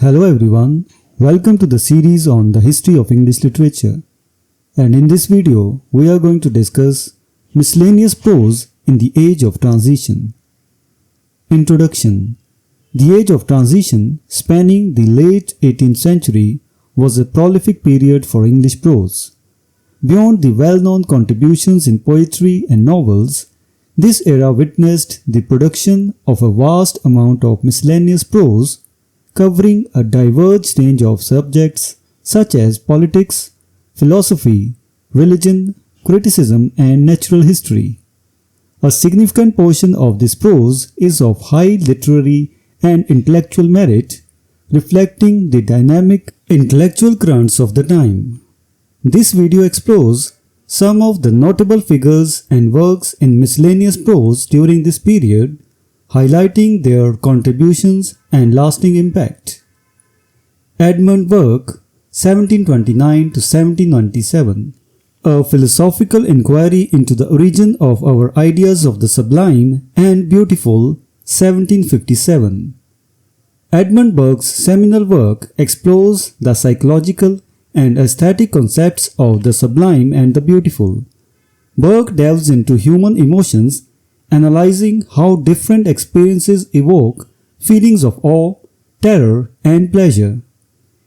Hello everyone, welcome to the series on the history of English literature. And in this video, we are going to discuss miscellaneous prose in the Age of Transition. Introduction. The Age of Transition, spanning the late 18th century, was a prolific period for English prose. Beyond the well-known contributions in poetry and novels, this era witnessed the production of a vast amount of miscellaneous prose covering a diverse range of subjects such as politics, philosophy, religion, criticism, and natural history. A significant portion of this prose is of high literary and intellectual merit, reflecting the dynamic intellectual currents of the time. This video explores some of the notable figures and works in miscellaneous prose during this period, highlighting their contributions and lasting impact. Edmund Burke, 1729 to 1797, a philosophical inquiry into the origin of our ideas of the sublime and beautiful, 1757. Edmund Burke's seminal work explores the psychological and aesthetic concepts of the sublime and the beautiful. Burke delves into human emotions, analyzing how different experiences evoke feelings of awe, terror, and pleasure.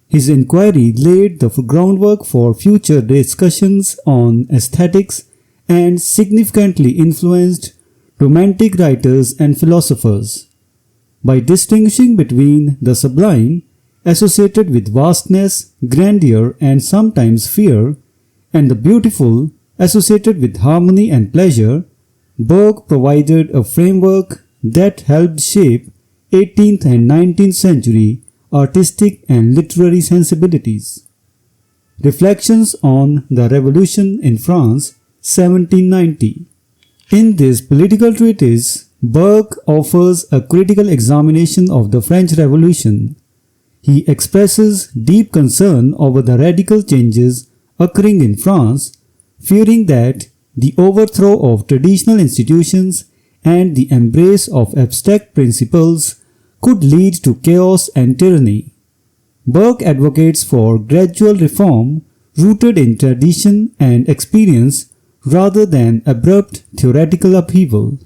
His inquiry laid the groundwork for future discussions on aesthetics and significantly influenced Romantic writers and philosophers. By distinguishing between the sublime, associated with vastness, grandeur, and sometimes fear, and the beautiful, associated with harmony and pleasure, Burke provided a framework that helped shape 18th and 19th century artistic and literary sensibilities. Reflections on the Revolution in France, 1790. In this political treatise, Burke offers a critical examination of the French Revolution. He expresses deep concern over the radical changes occurring in France, fearing that the overthrow of traditional institutions and the embrace of abstract principles could lead to chaos and tyranny. Burke advocates for gradual reform rooted in tradition and experience rather than abrupt theoretical upheaval.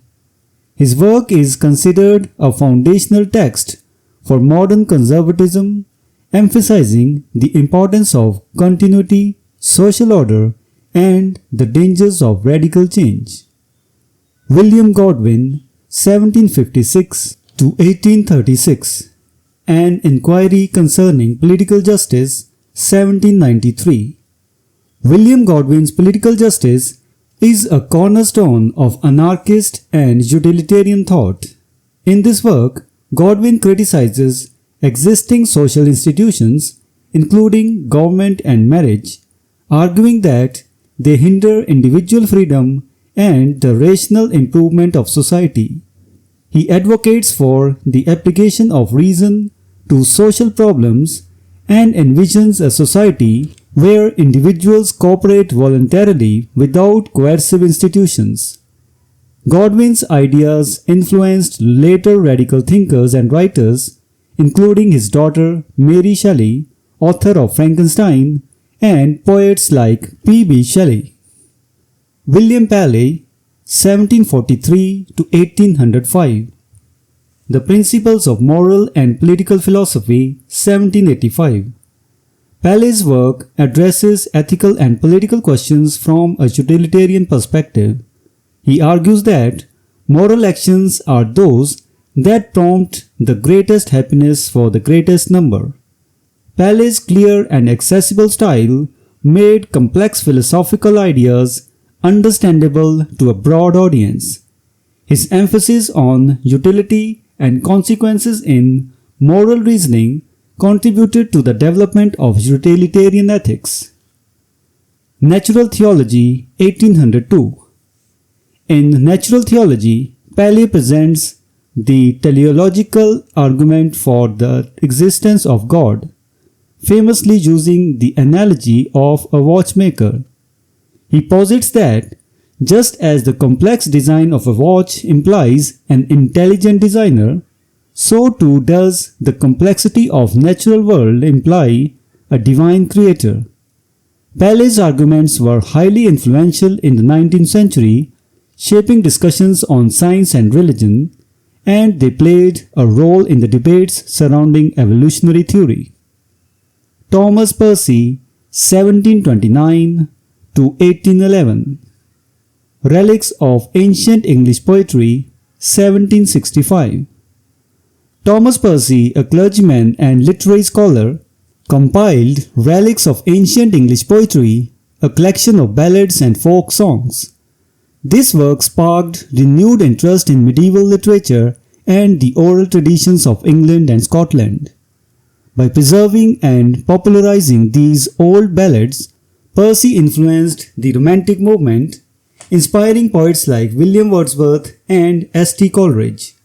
His work is considered a foundational text for modern conservatism, emphasizing the importance of continuity, social order, and the dangers of radical change. William Godwin, 1756 to 1836, An Inquiry Concerning Political Justice, 1793. William Godwin's Political Justice is a cornerstone of anarchist and utilitarian thought. In this work, Godwin criticizes existing social institutions, including government and marriage, arguing that they hinder individual freedom and the rational improvement of society. He advocates for the application of reason to social problems and envisions a society where individuals cooperate voluntarily without coercive institutions. Godwin's ideas influenced later radical thinkers and writers, including his daughter Mary Shelley, author of Frankenstein, and poets like P.B. Shelley. William Paley, 1743 to 1805. The Principles of Moral and Political Philosophy, 1785. Paley's work addresses ethical and political questions from a utilitarian perspective. He argues that moral actions are those that prompt the greatest happiness for the greatest number. Paley's clear and accessible style made complex philosophical ideas understandable to a broad audience. His emphasis on utility and consequences in moral reasoning contributed to the development of utilitarian ethics. Natural Theology, 1802. In Natural Theology, Paley presents the teleological argument for the existence of God, famously using the analogy of a watchmaker. He posits that just as the complex design of a watch implies an intelligent designer, so too does the complexity of natural world imply a divine creator. Paley's arguments were highly influential in the 19th century, shaping discussions on science and religion, and they played a role in the debates surrounding evolutionary theory. Thomas Percy, 1729 to 1811. Relics of Ancient English Poetry, 1765. Thomas Percy, a clergyman and literary scholar, compiled Relics of Ancient English Poetry, a collection of ballads and folk songs. This work sparked renewed interest in medieval literature and the oral traditions of England and Scotland. By preserving and popularizing these old ballads, Percy influenced the Romantic movement, inspiring poets like William Wordsworth and S.T. Coleridge.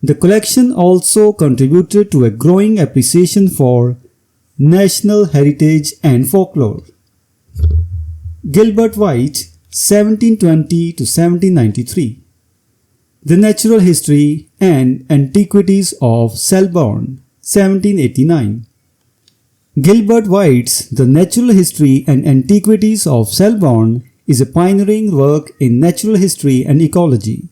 The collection also contributed to a growing appreciation for national heritage and folklore. Gilbert White, 1720 to 1793. The Natural History and Antiquities of Selborne, 1789. Gilbert White's The Natural History and Antiquities of Selborne is a pioneering work in natural history and ecology.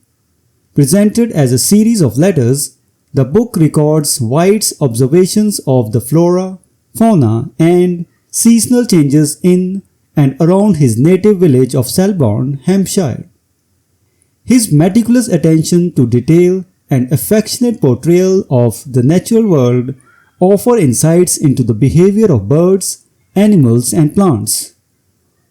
Presented as a series of letters, the book records White's observations of the flora, fauna, and seasonal changes in and around his native village of Selborne, Hampshire. His meticulous attention to detail and affectionate portrayal of the natural world offer insights into the behavior of birds, animals, and plants.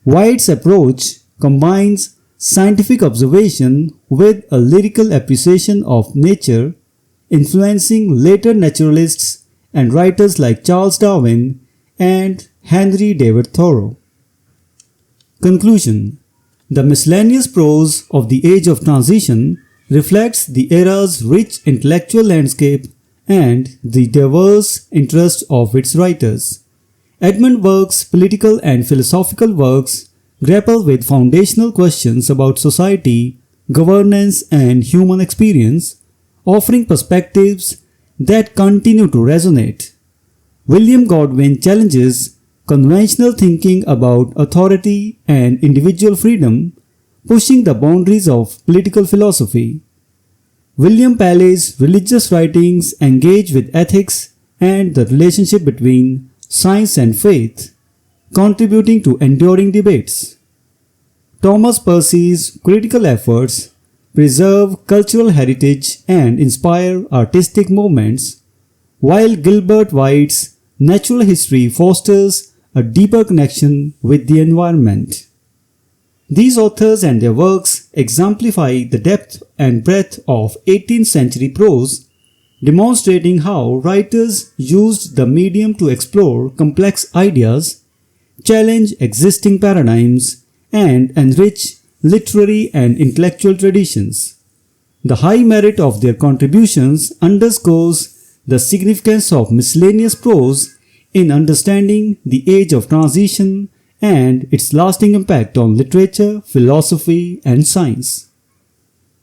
White's approach combines scientific observation with a lyrical appreciation of nature, influencing later naturalists and writers like Charles Darwin and Henry David Thoreau. Conclusion. The miscellaneous prose of the Age of Transition reflects the era's rich intellectual landscape and the diverse interests of its writers. Edmund Burke's political and philosophical works grapple with foundational questions about society, governance, and human experience, offering perspectives that continue to resonate. William Godwin challenges conventional thinking about authority and individual freedom, pushing the boundaries of political philosophy. William Paley's religious writings engage with ethics and the relationship between science and faith, contributing to enduring debates. Thomas Percy's critical efforts preserve cultural heritage and inspire artistic movements, while Gilbert White's natural history fosters a deeper connection with the environment. These authors and their works exemplify the depth and breadth of 18th century prose, demonstrating how writers used the medium to explore complex ideas, challenge existing paradigms, and enrich literary and intellectual traditions. The high merit of their contributions underscores the significance of miscellaneous prose in understanding the age of transition and its lasting impact on literature, philosophy, and science.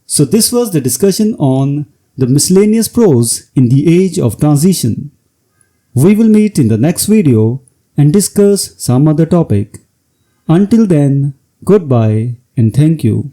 So this was the discussion on the miscellaneous prose in the age of transition. We will meet in the next video and discuss some other topic. Until then, goodbye and thank you.